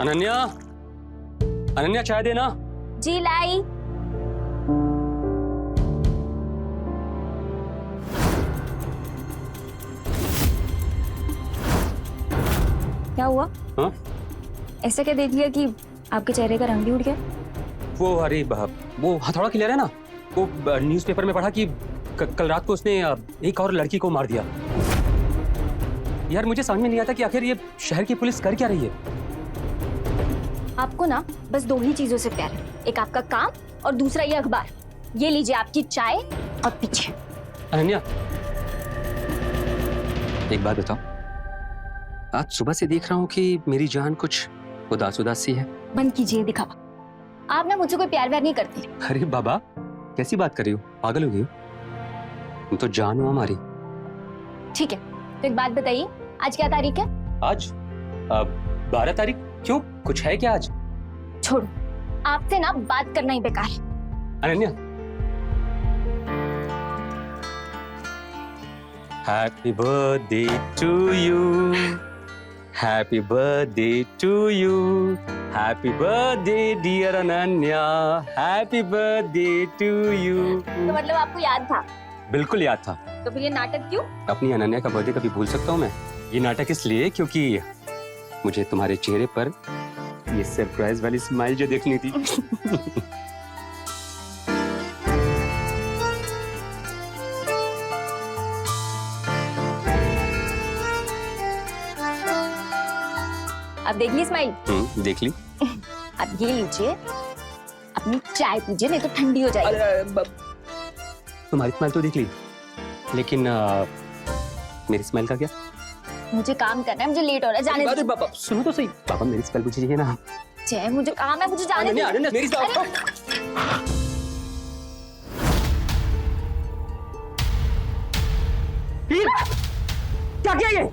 अनन्या, अनन्या चाय देना। जी लाई। क्या हुआ? हाँ? ऐसा क्या देख लिया कि आपके चेहरे का रंग भी उड़ गया? वो अरे वो हथौड़ा खिला रहा है ना, वो न्यूज़पेपर में पढ़ा कि कल रात को उसने एक और लड़की को मार दिया। यार मुझे समझ में नहीं आता कि आखिर ये शहर की पुलिस कर क्या रही है। आपको ना बस दो ही चीजों से प्यार है, एक आपका काम और दूसरा ये अखबार। ये लीजिए आपकी चाय और पीछे। अनन्या, एक बात बताओ, आज सुबह से देख रहा हूँ कि मेरी जान कुछ उदास उदास सी है। बंद कीजिए दिखावा। आप ना मुझसे कोई प्यार व्यार नहीं करती। अरे बाबा, कैसी बात कर रही हो? पागल हो गई हो? तुम तो जान हो हमारी। ठीक है, तो एक बात बताइए, आज क्या तारीख है? आज 12 तारीख। क्यों, कुछ है क्या आज? छोड़ो, आपसे ना बात करना ही बेकार है। Ananya, happy birthday to you, happy birthday to you, happy birthday dear Ananya, happy birthday to you. तो मतलब आपको याद था? बिल्कुल याद था। तो फिर ये नाटक क्यों? अपनी अनन्या का बर्थडे कभी भूल सकता हूँ मैं? ये नाटक इसलिए क्योंकि मुझे तुम्हारे चेहरे पर ये सरप्राइज वाली स्माइल जो देखनी थी। आप देख ली स्माइल? देख ली। अब ये लीजिए, अपनी चाय पीजिए, नहीं तो ठंडी हो जाएगी। तुम्हारी स्माइल तो देख ली, लेकिन मेरी स्माइल का क्या? मुझे काम करना है, मुझे लेट हो रहा है, जाने अरे दीजिए। बाबा सुनो तो सही, पापा मेरी स्माइल पूछिए ना। जय, मुझे काम है, मुझे जाने अनन्या, दीजिए। अनन्या, मेरी स्माइल। क्या किया ये?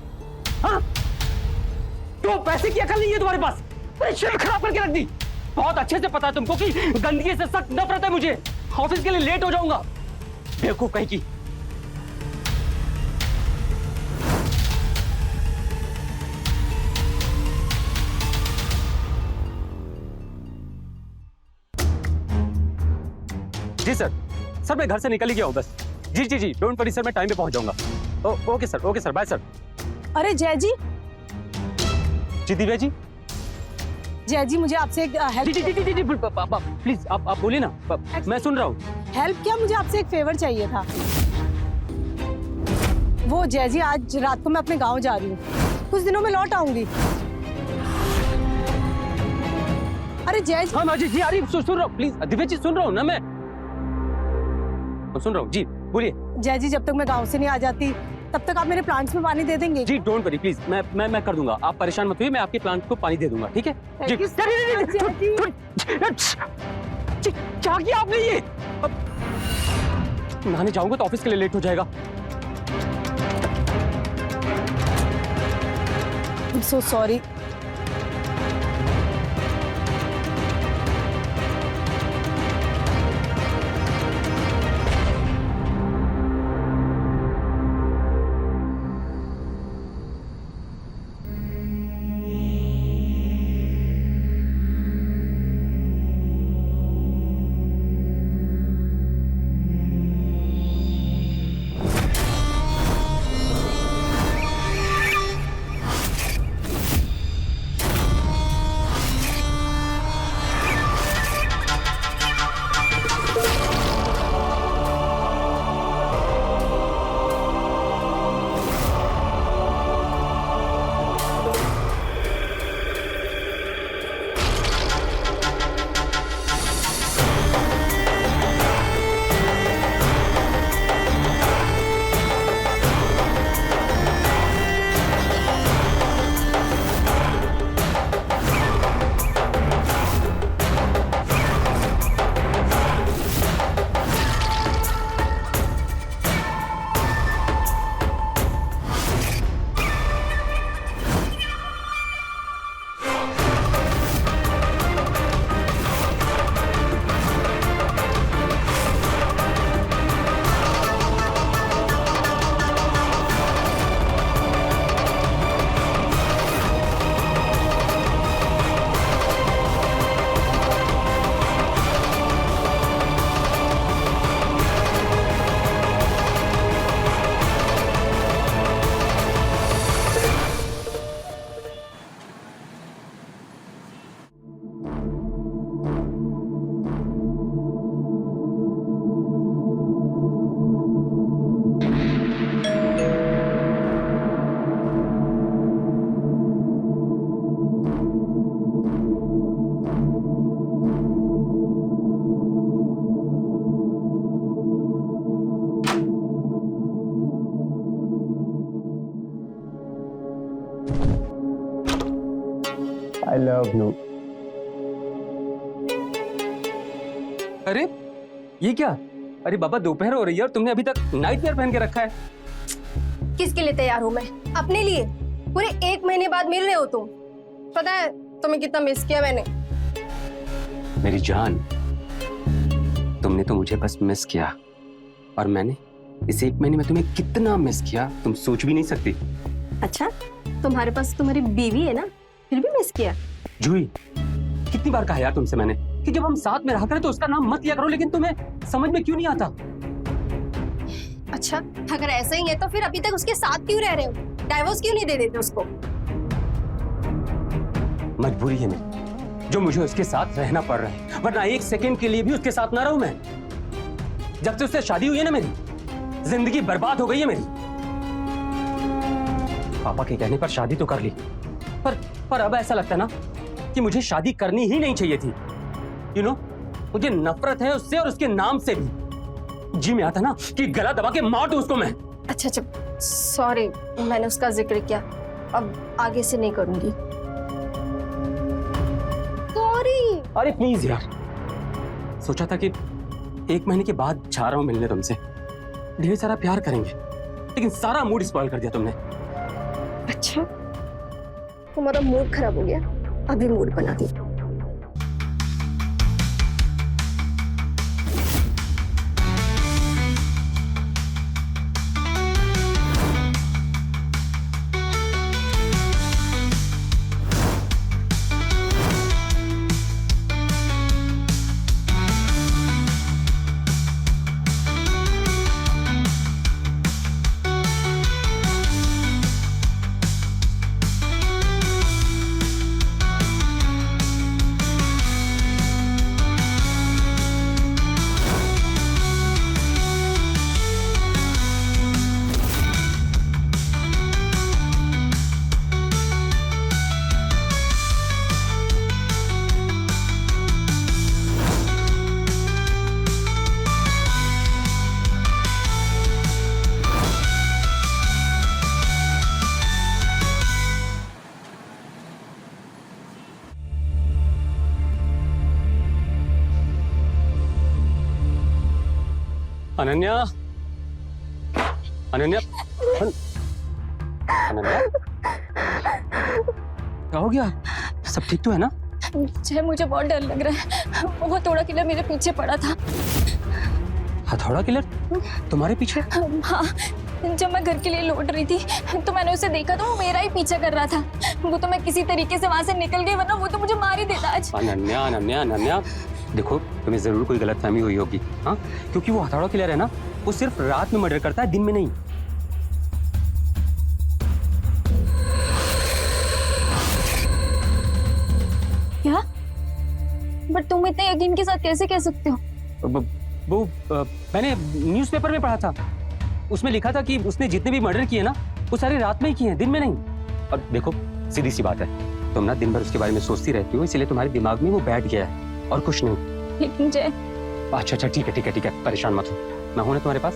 हाँ? तो पैसे की अकल नहीं है तुम्हारे पास? अरे शरीर खराब करके रख दी। बहुत अच्छे से पता है तुमको कि गंदगी से सख्त नफरत है मुझे। ऑफिस के लिए लेट हो जाऊंगा। बेवकूफ कहीं की। जी सर, सर मैं घर से निकल ही गया हूँ बस। जी जी जी, डोंट वरी सर, मैं टाइम पे पहुंच जाऊंगा। Okay sir, bye sir. अरे जय जी, जी दिव्या जी। जय जी मुझे आपसे एक जी हेल्प। जी जी जी जी प्लीज आप बोलिए ना, मैं सुन रहा हूँ। हेल्प क्या, मुझे आपसे एक फेवर चाहिए था। वो जय जी, आज रात को मैं अपने गांव जा रही हूँ, कुछ दिनों में लौट आऊंगी। अरे जय जी। हाँ जी जी, अरे सुन रहा हूँ, प्लीज दिव्या जी सुन रहा हूँ ना मैं सुन रहा हूँ जी, बोलिए। जय जी, जब तक मैं गांव से नहीं आ जाती तब तक आप मेरे प्लांट्स में पानी दे देंगे? जी डोंट वरी प्लीज, मैं कर दूंगा, आप परेशान मत होइए, मैं आपके प्लांट को पानी दे दूंगा, ठीक है जी। क्या किया आपने ये? नहाने जाऊंगा तो ऑफिस के लिए लेट हो जाएगा। I'm so sorry. I love you. अरे ये क्या? अरे बाबा दोपहर हो रही है और तुमने अभी तक नाइट वेयर पहन के रखा है। किसके लिए तैयार हूँ मैं? अपने लिए। पूरे 1 महीने बाद मिल रहे हो तुम। पता है तुम्हें कितना मिस किया मैंने। मेरी जान, तुमने तो मुझे बस मिस किया और मैंने इस 1 महीने में तुम्हें कितना मिस किया तुम सोच भी नहीं सकती। अच्छा, तुम्हारे पास तुम्हारी बीवी है ना, फिर भी मिस किया? जूही, कितनी बार कहा यार तुमसे मैंने कि जब हम साथ में रहा करें तो उसका नाम मत लिया करो, लेकिन तुम्हें समझ में क्यों नहीं आता? अच्छा, अगर ऐसा ही है तो फिर अभी तक उसके साथ क्यों रह रहे हो? डाइवोर्स क्यों नहीं दे देते उसको? मजबूरी है मेरी, जो मुझे उसके साथ रहना पड़ रहा है, वरना 1 सेकंड के लिए भी उसके साथ ना रहूं मैं। जब से उससे शादी हुई है ना मेरी, जिंदगी बर्बाद हो गई है मेरी। पापा के कहने पर शादी तो कर ली, पर अब ऐसा लगता है ना कि मुझे शादी करनी ही नहीं चाहिए थी। यू नो, मुझे नफरत है उससे और उसके नाम से भी। जी में आता ना कि गला दबा के मार दूं उसको मैं। अच्छा, सॉरी, मैंने उसका जिक्र किया, अब आगे से नहीं करूंगी। सॉरी। अरे प्लीज यार, सोचा था कि 1 महीने के बाद जा रहा हूं मिलने तुमसे, ढेर सारा प्यार करेंगे, लेकिन सारा मूड स्पॉइल कर दिया तुमने। अच्छा, तुम्हारा मूड खराब हो गया, अभी मूड बना दी। अनन्या, अनन्या, अनन्या, क्या हो गया? सब ठीक तो है ना? जय, मुझे बहुत डर लग रहा है। वो हथौड़ा किलर मेरे पीछे पड़ा था। हथौड़ा किलर तुम्हारे पीछे? हाँ, जब मैं घर के लिए लौट रही थी तो मैंने उसे देखा, तो वो मेरा ही पीछा कर रहा था। वो तो मैं किसी तरीके से वहां से निकल गई, वरना वो तो मुझे मार ही देता आज। अनन्या, अनन्या, अनन्या, देखो तुम्हें जरूर कोई गलतफहमी हुई होगी, हाँ? क्योंकि वो हथौड़ा किलर है ना, वो सिर्फ रात में मर्डर करता है, दिन में नहीं। क्या? बट तुम इतने यकीन के साथ कैसे कह सकते हो? मैंने न्यूज़पेपर में पढ़ा था, उसमें लिखा था कि उसने जितने भी मर्डर किए ना, वो सारे रात में ही किए हैं, दिन में नहीं। और देखो सीधी सी बात है, तुम ना दिन भर उसके बारे में सोचती रहती हो, इसलिए तुम्हारे दिमाग में वो बैठ गया है और कुछ नहीं। लेकिन जय, अच्छा अच्छा, ठीक है ठीक है ठीक है, परेशान मत हो, मैं हूं ना तुम्हारे पास,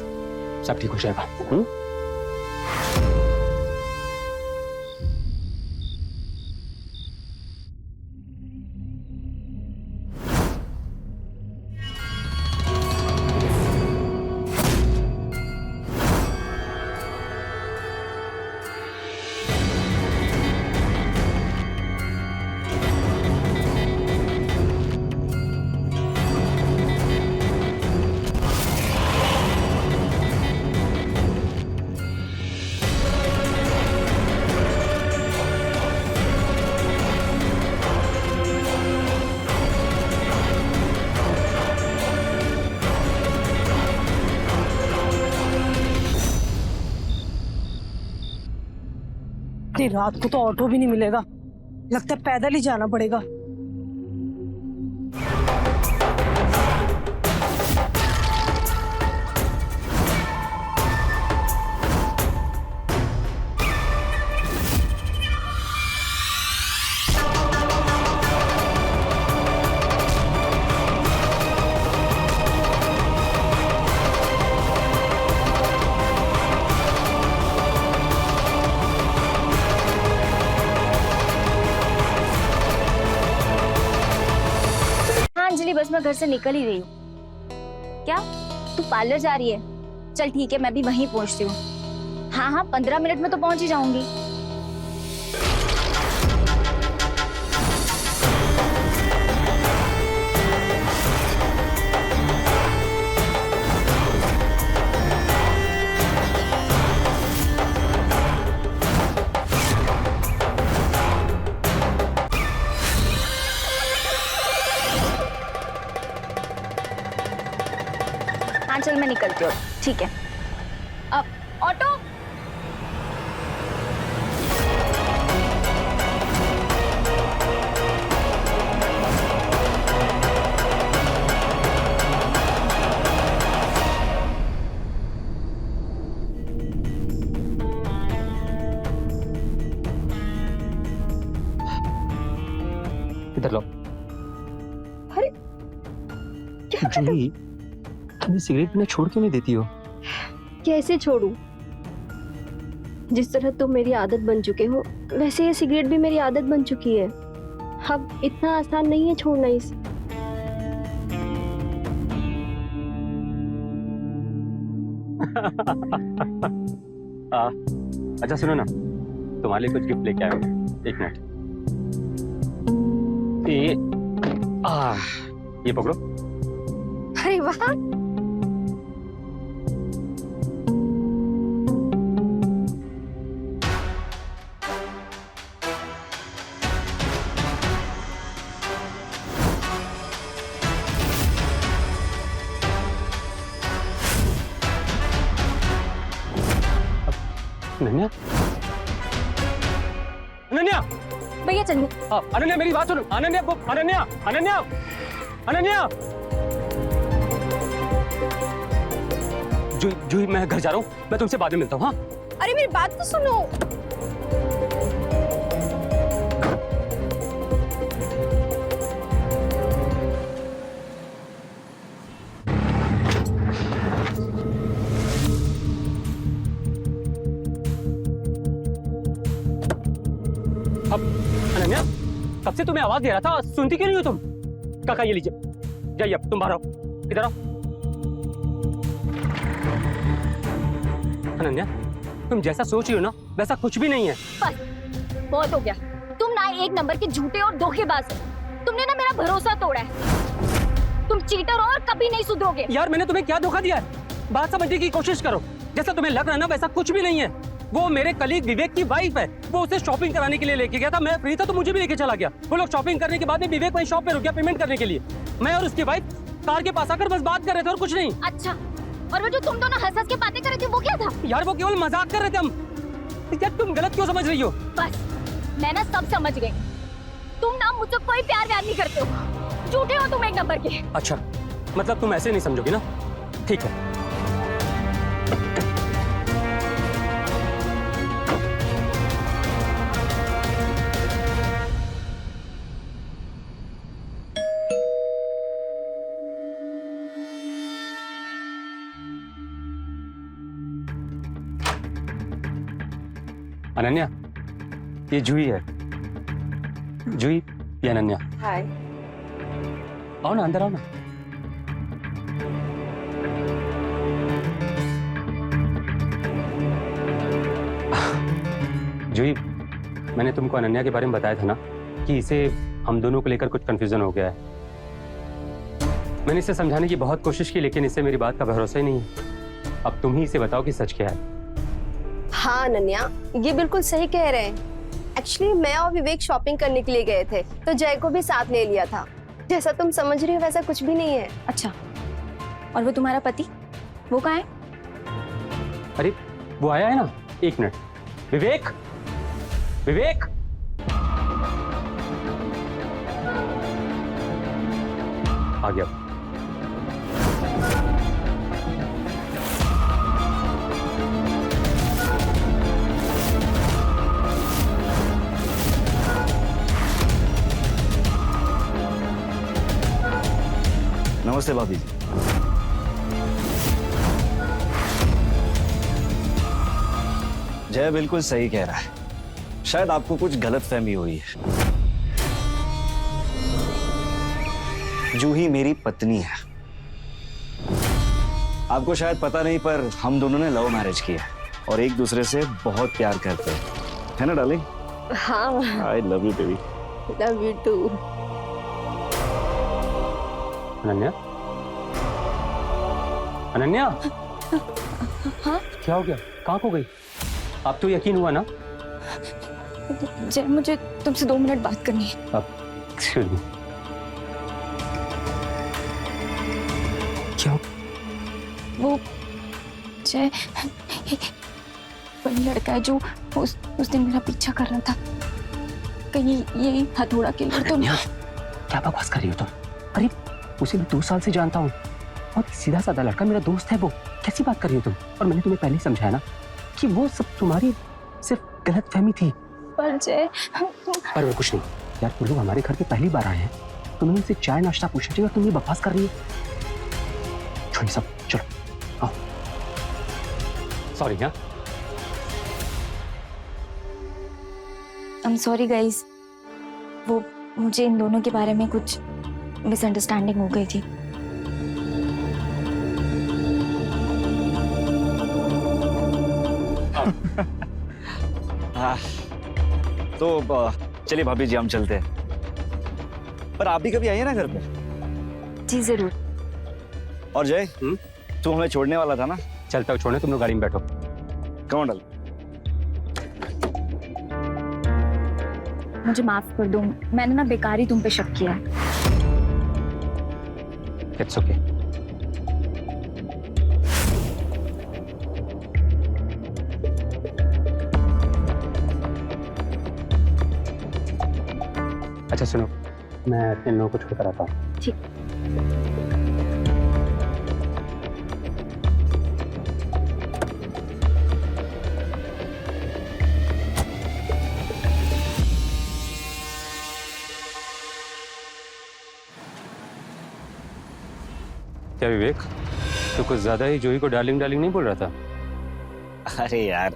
सब ठीक हो जाएगा। इतनी रात को तो ऑटो भी नहीं मिलेगा, लगता है पैदल ही जाना पड़ेगा। घर से निकल ही रही हूँ। क्या तू पार्लर जा रही है? चल ठीक है, मैं भी वहीं पहुंचती हूँ। हाँ हाँ, 15 मिनट में तो पहुंच ही जाऊंगी। हाँ चल, मैं निकलती हूँ। ठीक है। अब ऑटो। इधर लो। अरे जूही, तुम्हें सिगरेट पीना छोड़ क्यों नहीं देती हो? कैसे छोड़ूं? जिस तरह तुम मेरी आदत बन चुके हो, वैसे ये सिगरेट भी मेरी आदत बन चुकी है। अब इतना आसान नहीं है छोड़ना इसे। अच्छा सुनो ना, तुम्हारे लिए कुछ गिफ्ट लेके आया हूँ। एक मिनट। ये पकड़ो। अरे वाह, अनन्या, अनन्या, भैया चलिए। अनन्या मेरी बात सुनो। अनन्या, अनन्या, अनन्या, अनन्या। जूही, मैं घर जा रहा हूँ, मैं तुमसे बाद में मिलता हूँ। हाँ अरे मेरी बात तो सुनो। अब अनन्या, कब से तुम्हें आवाज दे रहा था, सुनती क्यों नहीं हो तुम? काका ये लीजिए, जाइए अब तुम बाहर आओ। इधर आओ। अनन्या, तुम जैसा सोच रही हो ना, वैसा कुछ भी नहीं है। बस बहुत हो गया। तुम ना एक नंबर के झूठे और धोखेबाज हो। तुमने ना मेरा भरोसा तोड़ा है। तुम चीटर हो और कभी नहीं सुधरोगे। यार मैंने तुम्हें क्या धोखा दिया है? बात समझने की कोशिश करो। जैसा तुम्हें लग रहा है ना, वैसा कुछ भी नहीं है। वो मेरे कलीग विवेक की वाइफ है। वो उसे शॉपिंग कराने के लिए लेके गया था। मैं फ्री था तो मुझे भी लेके चला गया। वो लोग शॉपिंग करने के बाद में विवेक वहीं शॉप पे रुक गया पेमेंट करने के लिए। मैं और उसकी वाइफ कार के पास आकर बस बात कर रहे थे और कुछ नहीं। अच्छा, और वो जो तुम दोनों हंस हंस के बातें कर रहे थे वो क्या था? यार वो केवल मजाक कर रहे थे हम। यार तुम गलत क्यों समझ रही हो? बस मैं ना सब समझ गई। तुम ना मुझसे कोई प्यार व्यार नहीं करते हो। झूठे हो तुम एक नंबर के। अच्छा, मतलब तुम ऐसे नहीं समझोगी ना? ठीक है। अनन्या, ये जूही है। जूही, ये अनन्या। हाय। आओ ना, अंदर आओ ना। जूही, मैंने तुमको अनन्या के बारे में बताया था ना कि इसे हम दोनों को लेकर कुछ कंफ्यूजन हो गया है। मैंने इसे समझाने की बहुत कोशिश की, लेकिन इसे मेरी बात का भरोसा ही नहीं है। अब तुम ही इसे बताओ कि सच क्या है। हाँ अनन्या, ये बिल्कुल सही कह रहे हैं। एक्चुअली मैं और विवेक शॉपिंग करने के लिए गए थे, तो जय को भी साथ ले लिया था। जैसा तुम समझ रही हो वैसा कुछ भी नहीं है। अच्छा, और वो तुम्हारा पति, वो कहाँ है? अरे वो आया है ना, एक मिनट। विवेक, विवेक, आ गया। नमस्ते भाभी जी। जय बिल्कुल सही कह रहा है, शायद आपको कुछ गलतफहमी हुई है। जूही मेरी पत्नी है। आपको शायद पता नहीं पर हम दोनों ने लव मैरिज किया है और एक दूसरे से बहुत प्यार करते हैं, है ना डार्लिंग? हाँ, I love you baby. Love you too. Ananya, Ananya, हाँ? क्या हो गया? कहाँ खो गई? अब तो यकीन हुआ ना? जय, मुझे तुमसे 2 मिनट बात करनी है। अब एक्सक्यूज मी, क्या? वो जय, वही लड़का है जो उस दिन मेरा पीछा कर रहा था। कहीं ये हथौड़ा किलर तो अनन्या, नहीं? क्या बकवास कर रही हो तुम? अरे उसे मैं 2 साल से जानता हूँ और सीधा साधा लड़का मेरा दोस्त है वो। कैसी बात कर रही हो तुम? और मैंने तुम्हें पहले ही समझाया ना कि वो सब तुम्हारी सिर्फ गलतफहमी थी। पर जय, पर वो कुछ नहीं यार, तुम लोग हमारे घर पे पहली बार आए हैं, तुम्हें उनसे चाय नाश्ता पूछना चाहिए और तुम ये बकवास कर रही हो। छोड़िए सब, चलो आओ। सॉरी। हाँ, आई एम सॉरी गाइस, वो मुझे इन दोनों के बारे में कुछ मिसअंडरस्टैंडिंग हो गई थी। हाँ, तो चलिए भाभी जी हम चलते हैं। पर आप भी कभी आइए ना घर पे। जी जरूर। और जय, तू हमें छोड़ने वाला था ना? चलता हूँ छोड़ने, तुम लोग गाड़ी में बैठो। कौन डाल? मुझे माफ कर दो, मैंने ना बेकार ही तुम पे शक किया है। It's okay. अच्छा सुनो, मैं इन लोगों को छोड़ कर आता हूँ। ठीक। क्या विवेक, तो कुछ ज्यादा ही जूही को डार्लिंग डार्लिंग नहीं बोल रहा था? अरे यार,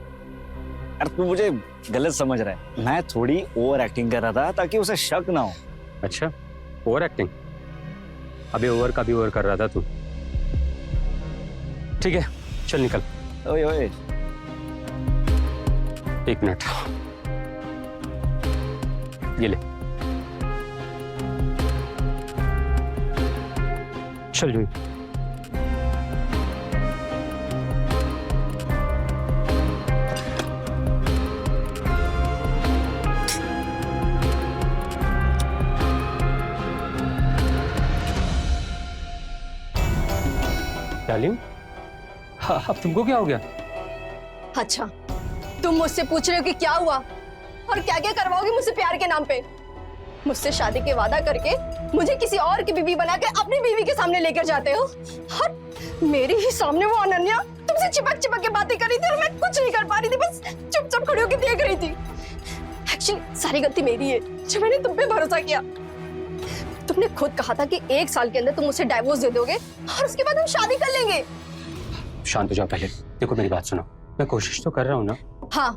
तू मुझे गलत समझ रहा है। मैं थोड़ी ओवर एक्टिंग कर रहा था ताकि उसे शक ना हो। अच्छा, ओवर एक्टिंग? अबे ओवर का भी ओवर कर रहा था तू। ठीक है, चल निकल। ओए ओए, 1 मिनट, ये ले। चल जूही। डार्लिंग, हाँ, अब तुमको क्या हो गया? अच्छा, तुम मुझसे पूछ रहे हो कि क्या हुआ और क्या क्या करवाओगे मुझसे प्यार के नाम पे? मुझसे शादी के वादा करके मुझे किसी और की बीवी बना के अपनी बीवी के सामने लेकर जाते हो और मेरे ही सामने वो अनन्या तुमसे चिपक चिपक के बातें कर रही थी और मैं कुछ नहीं कर पा रही थी, बस चुपचाप खड़ी होकर देख रही थी। एक्चुअली सारी गलती मेरी है जो मैंने तुम पे भरोसा किया। तुमने खुद कहा था कि 1 साल के अंदर तुम मुझसे डाइवोर्स दे दोगे और उसके बाद हम शादी कर लेंगे। शांत हो जाओ पहले। देखो मेरी बात सुनो, मैं कोशिश तो कर रहा हूँ ना। हाँ,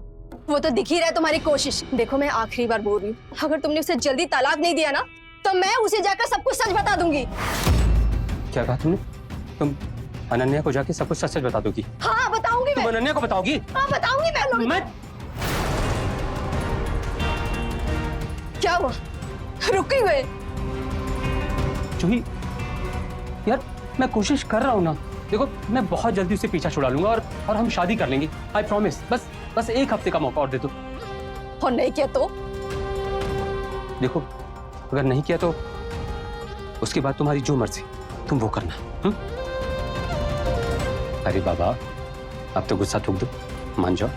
वो तो दिख ही रहा है तुम्हारी कोशिश। देखो मैं आखिरी बार बोल रही हूँ, अगर तुमने उसे जल्दी तलाक नहीं दिया ना तो मैं उसे जाकर सब कुछ सच बता दूंगी। क्या कहा तुमने? तुम अनन्या को जाके सब कुछ सच सच बता दोगी? हाँ बताऊंगी तुम मैं। अनन्या को बताओगी? हाँ बताऊंगी मैं। मैं क्या हुआ, रुक ही गए? जूही यार, मैं कोशिश कर रहा हूँ ना। देखो मैं बहुत जल्दी उसे पीछा छुड़ा लूंगा और हम शादी कर लेंगे। I promise. बस 1 हफ्ते का मौका और दे दो। और नहीं किया तो? देखो अगर नहीं किया तो उसके बाद तुम्हारी जो मर्जी तुम वो करना। अरे बाबा, अब तो गुस्सा थूक दो, मान जाओ।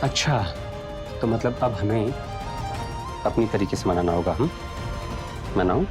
अच्छा, तो मतलब अब हमें अपनी तरीके से मनाना होगा। मनाऊं?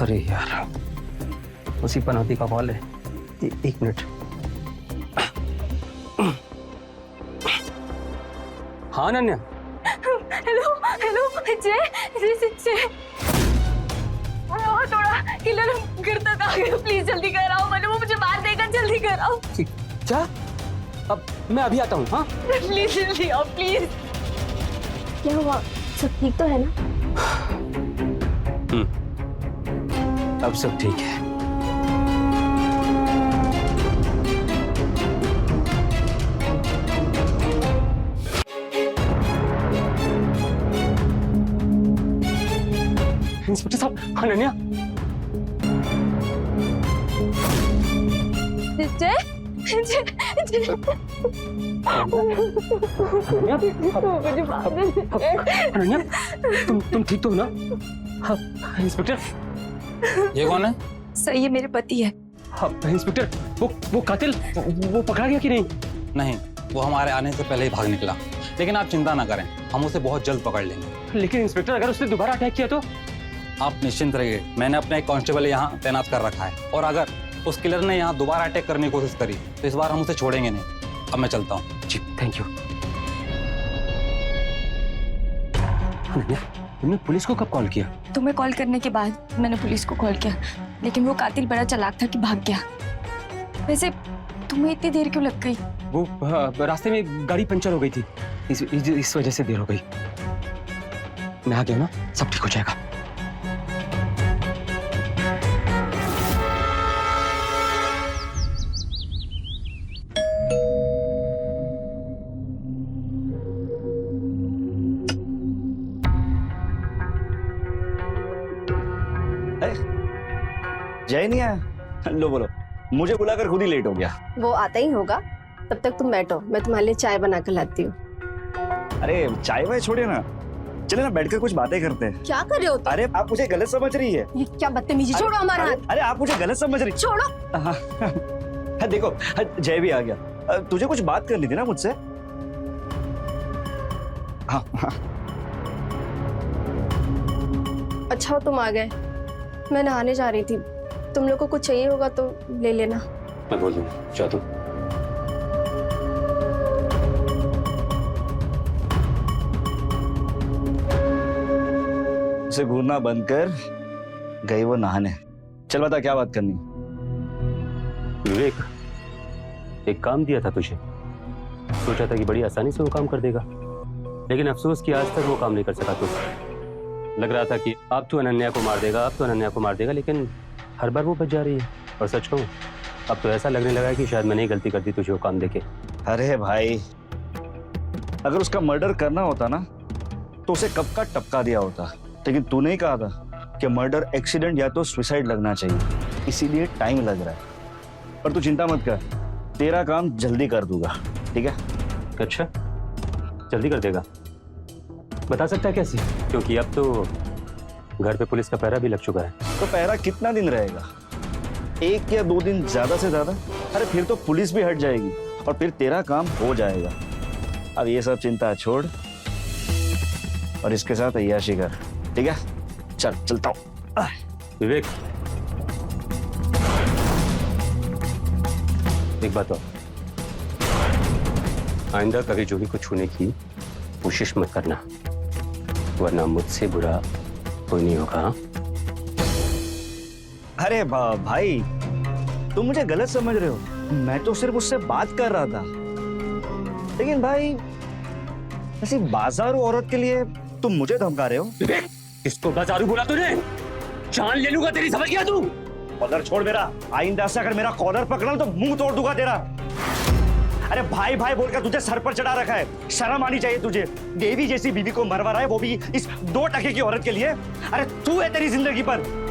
अरे यार, उसी पनौती का कॉल है। एक मिनट। हाँ अनन्या। हेलो हेलो जय जय जय। थोड़ा किलर घर तक आ गया, प्लीज जल्दी कराओ, मैंने वो मुझे मार देगा, जल्दी कराओ क्या? अब मैं अभी आता हूँ। हाँ प्लीज जल्दी आओ प्लीज। क्या हुआ, सब ठीक तो है ना? अब सब ठीक है। इंस्पेक्टर साहब, अनन्या। जय जय जय। अनन्या, तुम ठीक तो हो ना? हाँ, इंस्पेक्टर। ये कौन है? सर ये मेरे पति है। हाँ, इंस्पेक्टर, वो कातिल वो पकड़ा गया कि नहीं? नहीं, वो हमारे आने से पहले ही भाग निकला, लेकिन आप चिंता ना करें, हम उसे बहुत जल्द पकड़ लेंगे। लेकिन इंस्पेक्टर, अगर उसने दोबारा अटैक किया तो? आप निश्चिंत रहिए, मैंने अपना एक कांस्टेबल यहाँ तैनात कर रखा है, और अगर उस किलर ने यहाँ दोबारा अटैक करने की कोशिश करी तो इस बार हम उसे छोड़ेंगे नहीं। अब मैं चलता हूँ। जी थैंक यू। अनन्या, तुमने पुलिस को कब कॉल किया? तुम्हें कॉल करने के बाद मैंने पुलिस को कॉल किया, लेकिन वो कातिल बड़ा चालाक था कि भाग गया। वैसे तुम्हें इतनी देर क्यों लग गई? वो रास्ते में गाड़ी पंचर हो गई थी, इस वजह से देर हो गई। मैं आ गया ना, सब ठीक हो जाएगा। जय नहीं आया? लो बोलो, मुझे बुलाकर खुद ही लेट हो गया। वो आता ही होगा, तब तक तुम बैठो, मैं तुम्हारे लिए चाय बना कर लाती हूँ। अरे चाय वाय छोड़िए ना, चले ना बैठकर कुछ बातें करते हैं। क्या कर रहे हो तुम? अरे आप मुझे गलत समझ रही है। ये क्या बदतमीजी, छोड़ो हमारा हाथ। अरे आप मुझे गलत समझ रही। छोड़ो। हाँ, देखो जय भी आ गया। तुझे कुछ बात करनी थी ना मुझसे? हाँ हाँ। अच्छा हो तुम आ गए, मैं नहाने जा रही थी, तुम लोग को कुछ चाहिए होगा तो ले लेना। मैं बोल दूंगा, जा तुम। उसे घूरना बंद कर, गई वो नहाने। चल बता क्या बात करनी? विवेक, एक काम दिया था तुझे, सोचा था कि बड़ी आसानी से वो काम कर देगा, लेकिन अफसोस कि आज तक वो काम नहीं कर सका। तुझे लग रहा था कि अब तो अनन्या को मार देगा, अब तो अनन्या को मार देगा, लेकिन हर बार वो बच जा रही है। और सच कहूं, अब तो ऐसा लगने लगा है कि शायद मैंने ही गलती कर दी तुझे वो काम देके। अरे भाई, अगर उसका मर्डर करना होता ना तो उसे कब का टपका दिया होता, लेकिन तूने ही कहा था कि मर्डर एक्सीडेंट या तो सुसाइड लगना चाहिए, इसीलिए टाइम लग रहा है। पर तू चिंता मत कर, तेरा काम जल्दी कर दूंगा, ठीक है? अच्छा, जल्दी कर देगा? बता सकता है कैसे? क्योंकि अब तो घर पे पुलिस का पहरा भी लग चुका है। तो पहरा कितना दिन रहेगा? 1 या 2 दिन ज्यादा से ज्यादा। अरे फिर तो पुलिस भी हट जाएगी और फिर तेरा काम हो जाएगा। अब ये सब चिंता छोड़ और इसके साथ अय्याशी कर, ठीक है? चल चलता हूँ। विवेक, एक बात और, आइंदा कभी जूही को छूने की कोशिश मत करना, वरना मुझसे बुरा कोई नहीं होगा। अरे भाई, तुम मुझे गलत समझ रहे हो, मैं तो सिर्फ उससे बात कर रहा था। लेकिन भाई, ऐसी बाजारू औरत के लिए तुम मुझे धमका रहे हो। विवेक, किसको बाजारू बोला तूने? जान ले लूंगा तेरी, समझ गया तू? कॉलर छोड़ मेरा, आइंदा से अगर मेरा कॉलर पकड़ा तो मुंह तोड़ दूंगा तेरा। अरे भाई भाई बोलकर तुझे सर पर चढ़ा रखा है, शर्म आनी चाहिए तुझे। देवी जैसी बीवी को मरवा रहा है, वो भी इस 2 टके की औरत के लिए। अरे तू है तेरी जिंदगी पर।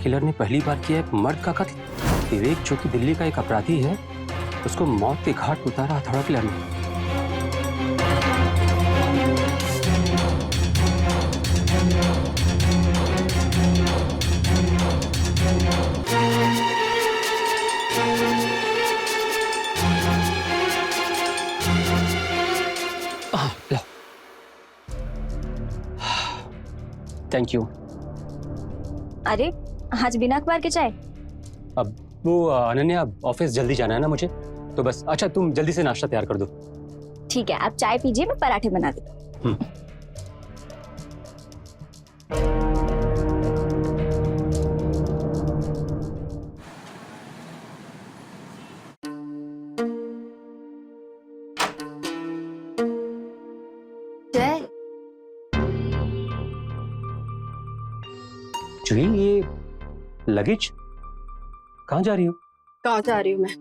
किलर ने पहली बार किया एक मर्द का कत्ल। विवेक जो कि दिल्ली का एक अपराधी है, उसको मौत के घाट उतारा हथौड़ा किलर ने। Thank you. अरे आज बिना अखबार के चाय? अब वो अनन्या, ऑफिस जल्दी जाना है ना मुझे, तो बस अच्छा तुम जल्दी से नाश्ता तैयार कर दो। ठीक है, आप चाय पीजिए, मैं पराठे बना देती हूँ। जय, जूही, ये लगेज कहाँ जा रही हो? कहाँ जा रही हूँ मैं?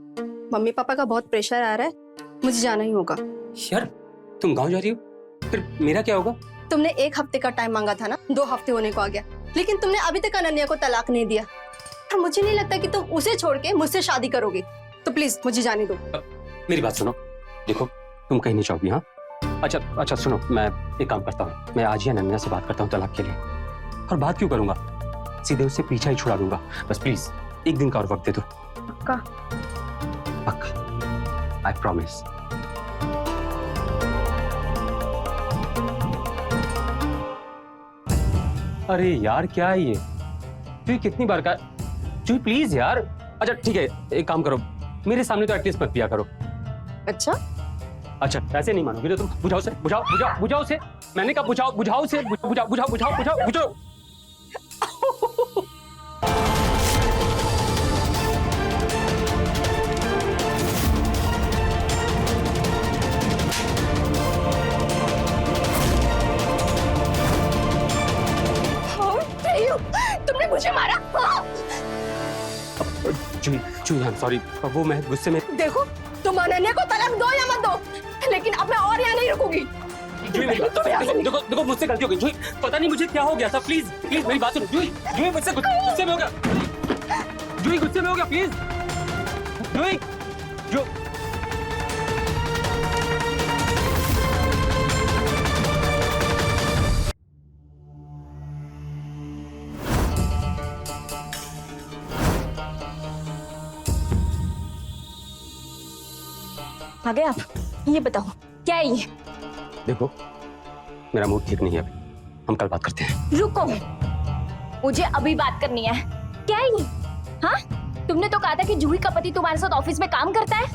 मम्मी पापा का बहुत प्रेशर आ रहा है, मुझे जाना ही होगा। यार तुम गांव जा रही हो, फिर मेरा क्या होगा? तुमने 1 हफ्ते का टाइम मांगा था ना, 2 हफ्ते होने को आ गया, लेकिन तुमने अभी तक अनन्या को तलाक नहीं दिया। और मुझे नहीं लगता कि तुम उसे छोड़ के मुझसे शादी करोगे, तो प्लीज मुझे जाने दो। मेरी बात सुनो, देखो तुम कहीं नहीं जाओगी। हाँ अच्छा सुनो, मैं एक काम करता हूँ, मैं आज ही अनन्या से बात करता हूँ तलाक के लिए। और बात क्यों करूंगा, सीधे उससे पीछा ही छुड़ा दूंगा। बस प्लीज 1 दिन का और वक्त दे दो। पक्का? पक्का, आई प्रॉमिस। अरे यार क्या है ये, तू कितनी बार का, तू प्लीज यार। अच्छा ठीक है, एक काम करो, मेरे सामने तो एटलीस्ट मत पिया करो। अच्छा ऐसे नहीं मानोगे तो तुम बुझाओ से, बुझाओ से। मैंने कहा बुझाओ से, बुझाओ। तुमने मुझे मारा। जूही आई एम सॉरी, वो मैं गुस्से में। देखो, तुम अनन्या को तलाक दो या मत दो, लेकिन अब मैं और यहाँ नहीं रुकूंगी। देखो मुझसे गलती हो गई जूही, पता नहीं मुझे क्या हो गया था। प्लीज मेरी बात सुनो जूही, मुझसे गुस्से में हो गया। जूही गुस्से में हो गया, प्लीज जूही। आ गए आप? ये बताओ क्या है ये? देखो मेरा मूड ठीक नहीं है अभी, हम कल बात करते हैं। रुको, मुझे अभी बात करनी है। क्या है ये? हाँ, तुमने तो कहा था कि जूही का पति तुम्हारे साथ ऑफिस में काम करता है,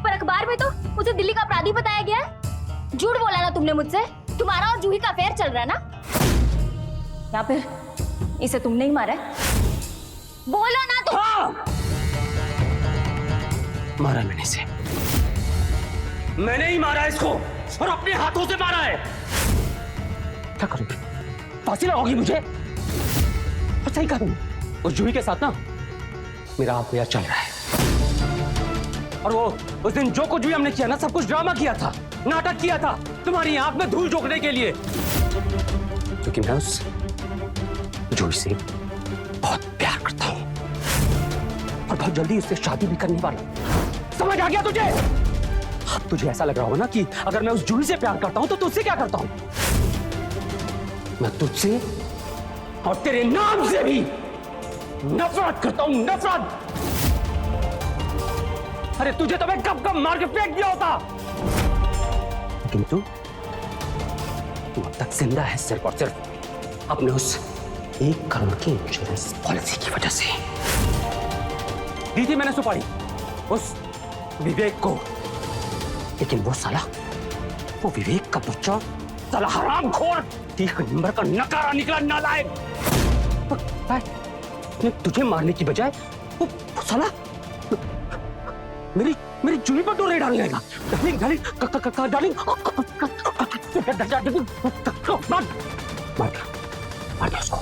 पर अखबार में तो उसे दिल्ली का अपराधी बताया गया है। झूठ बोला ना तुमने मुझसे, तुम्हारा और जूही का अफेयर चल रहा है ना? या फिर इसे तुमने ही मारा है? बोलो ना तुम। हाँ! मारा मैंने इसे, मैंने ही मारा इसको, और अपने हाथों से मारा है। क्या करूंगी, फांसी लगाओगी मुझे? और सही कहा तुमने, उस जूही के साथ ना मेरा अफेयर चल रहा है। और वो उस दिन जो कुछ भी हमने किया ना, सब कुछ ड्रामा किया था, नाटक किया था, तुम्हारी आंख में धूल झोंकने के लिए। क्योंकि मैं उस जूही से बहुत प्यार करता हूं और बहुत जल्दी उससे शादी भी करने वाला हूं। समझ आ गया तुझे? अब तुझे ऐसा लग रहा होगा ना कि अगर मैं उस जूही से प्यार करता हूं तो तुझसे क्या करता हूं? मैं तुझसे और तेरे नाम से भी नफरत करता हूं, नफरत। अरे तुझे तो मैं कब मार के फेंक दिया होता, लेकिन तू अब तक जिंदा है सिर्फ और सिर्फ अपने उस 1 करोड़ की इंश्योरेंस पॉलिसी की वजह से। दी थी मैंने सुपारी उस विवेक को, लेकिन वो साला, वो विवेक का बच्चा साला हरामखोर, 1 नंबर का नकारा निकला, नालायक। तुझे मारने की बजाय वो साला मेरी जूही पर डोरे डालने लगा। डार्लिंग मार दिया उसको।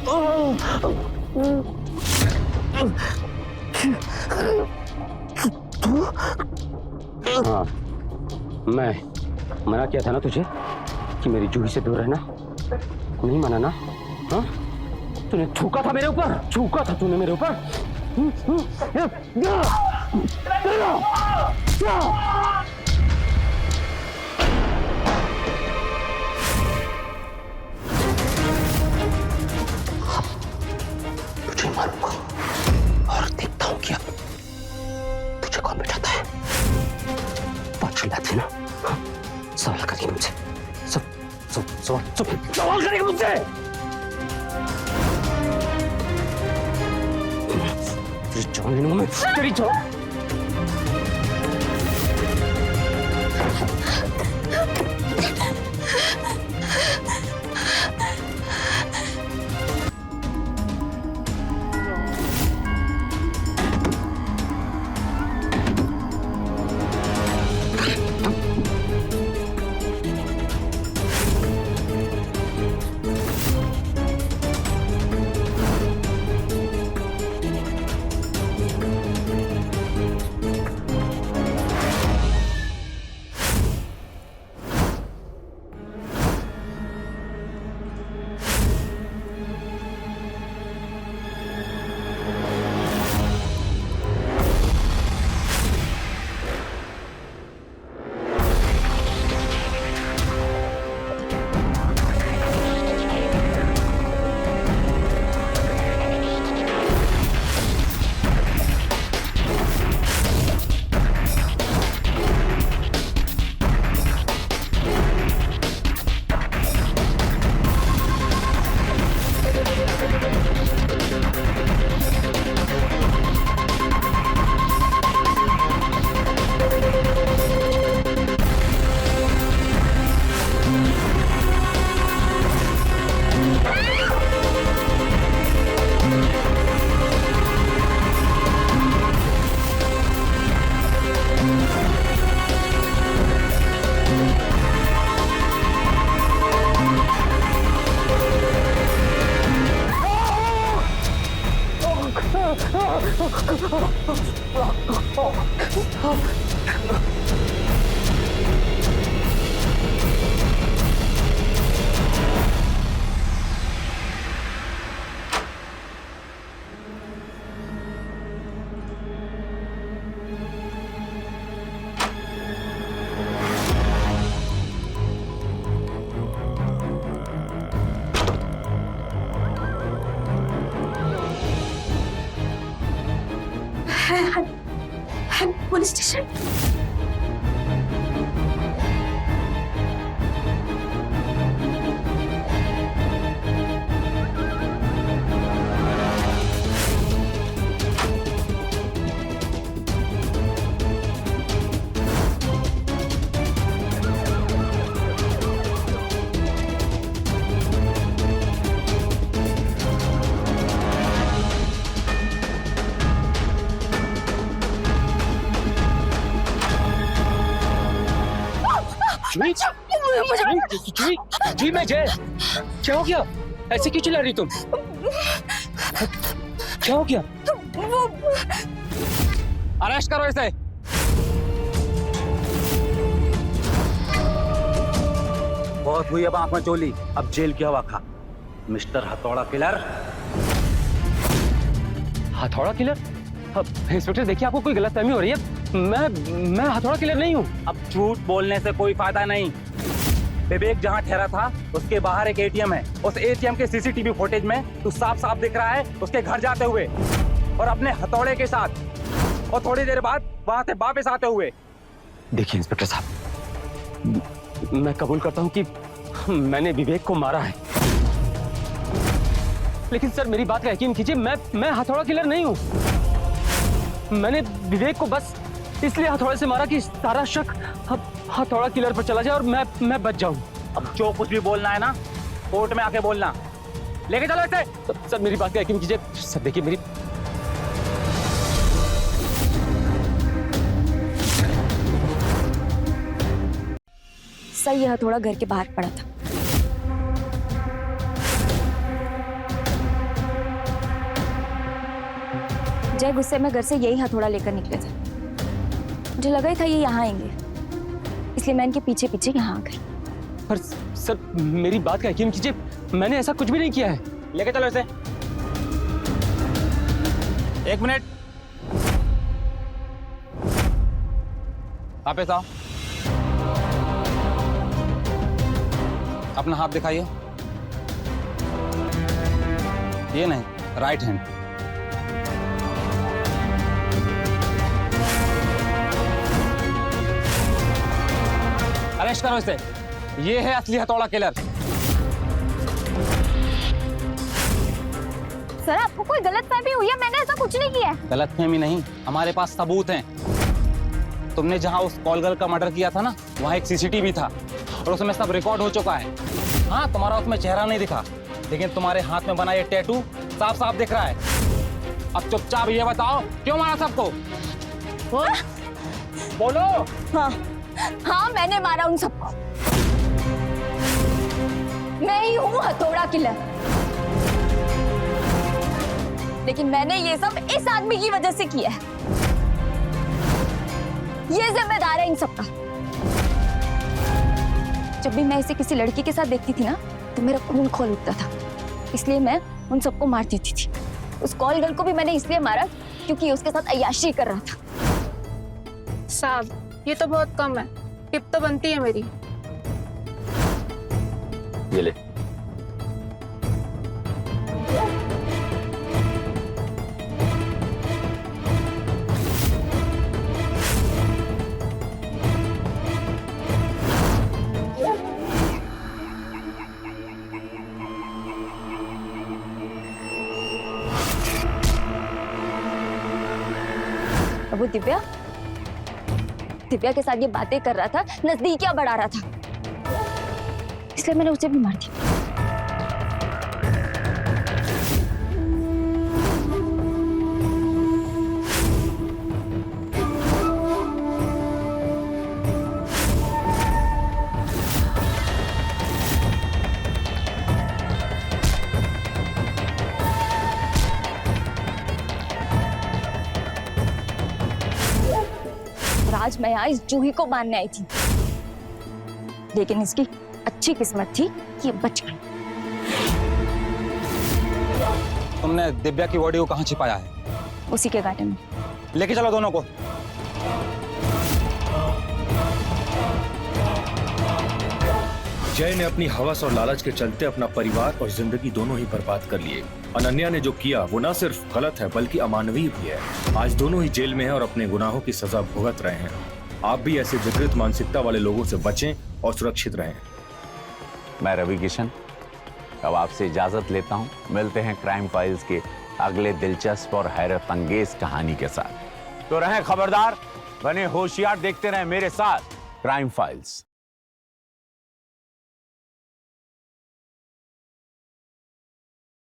हाँ, मैं मना किया था ना तुझे कि मेरी जूही से दूर रहना। नहीं माना ना? हाँ, तूने थूका था मेरे ऊपर, थूका था तूने मेरे ऊपर। तुझे मारूंगा और देखता हूँ क्या तुझे कौन बिठाता है। बहुत चिल्लाती ना? हाँ? सवाल करेगी मुझसे, सवाल करेगी मुझसे। तेरी जान ले लूंगा मैं, तेरी जान। Police station. जी मैं जय, क्या हो गया? ऐसे क्यों चिल्ला रही तुम? क्या हो गया? अरेस्ट करो इसे। बहुत हुई अब आंख में चोली, अब जेल की हवा खा। मिस्टर हथौड़ा किलर। हथौड़ा किलर? अब इंस्पेक्टर देखिए, आपको कोई गलतफहमी हो रही है। मैं हथौड़ा किलर नहीं हूँ। अब झूठ बोलने से कोई फायदा नहीं। विवेक जहाँ ठहरा था उसके बाहर एक एटीएम है। उस एटीएम के सीसीटीवी फुटेज में तू साफ साफ दिख रहा है उसके घर जाते हुए और अपने हथौड़े के साथ, और थोड़ी देर बाद वहां से वापस आते हुए। देखिए इंस्पेक्टर साहब, मैं कबूल करता हूँ कि मैंने विवेक को मारा है, लेकिन सर मेरी बात का यकीन कीजिए, मैं हथौड़ा किलर नहीं हूँ। मैंने विवेक को बस इसलिए हथौड़े से मारा कि सारा शक हथौड़ा किलर पर चला जाए और मैं बच जाऊं। अब जो कुछ भी बोलना है ना कोर्ट में आके बोलना। लेके चलो इसे। सर मेरी बात का यकीन कीजिए। सर देखिए मेरी, सर यह हथौड़ा घर के बाहर पड़ा था। जय गुस्से में घर से यही हथौड़ा लेकर निकले थे। मुझे लगा ही था ये यहाँ आएंगे, इसलिए मैं इनके पीछे पीछे यहाँ आ गई। पर सर मेरी बात का यकीन कीजिए, मैंने ऐसा कुछ भी नहीं किया है। लेके चलो इसे। एक मिनट, आप ऐसा अपना हाथ दिखाइए। ये नहीं, राइट हैंड। अरेस्ट करो इसे। ये है असली हथौड़ा किलर। सर आपको कोई गलतफहमी हुई है? मैंने ऐसा कुछ नहीं किया है। गलतफहमी नहीं, हमारे पास सबूत हैं। तुमने जहां उस कॉल गर्ल का मर्डर किया था ना, वहां एक सीसीटीवी था और उसमें सब रिकॉर्ड हो चुका है। हाँ, तुम्हारा उसमें चेहरा नहीं दिखा, लेकिन तुम्हारे हाथ में बना ये टैटू साफ साफ दिख रहा है। अब चुपचाप ये बताओ, क्यों मारा सबको? बोलो। हाँ हाँ, मैंने मारा उन सबको। मैं ही हूँ हथौड़ा किलर, लेकिन मैंने ये सब इस आदमी की वजह से किया है। ये जिम्मेदार है इन सबका। जब भी मैं इसे किसी लड़की के साथ देखती थी ना, तो मेरा खून खौल उठता था, इसलिए मैं उन सबको मार देती थी। उस कॉल गर्ल को भी मैंने इसलिए मारा क्योंकि उसके साथ अय्याशी कर रहा था। साहब ये तो बहुत कम है, टिप तो बनती है मेरी। ये ले। अब वो दिव्या के साथ ये बातें कर रहा था, नजदीकियां बढ़ा रहा था, इसलिए मैंने उसे भी मार दिया। आज मैं यहाँ इस जूही को मारने आई थी, लेकिन इसकी अच्छी किस्मत थी कि ये बच गई। तुमने दिव्या की बॉडी को कहाँ छिपाया है? उसी के गार्डन में। लेके चलो दोनों को। जय ने अपनी हवस और लालच के चलते अपना परिवार और जिंदगी दोनों ही बर्बाद कर लिए। अनन्या ने जो किया वो न सिर्फ गलत है बल्कि अमानवीय भी है। आज दोनों ही जेल में हैं और अपने गुनाहों की सजा भुगत रहे हैं। आप भी ऐसे विकृत मानसिकता वाले लोगों से बचें और सुरक्षित रहें। मैं रवि किशन अब आपसे इजाजत लेता हूं। मिलते हैं क्राइम फाइल्स के अगले दिलचस्प और हैरत अंगेज कहानी के साथ। तो रहें खबरदार, बने होशियार, देखते रहें मेरे साथ क्राइम फाइल्स।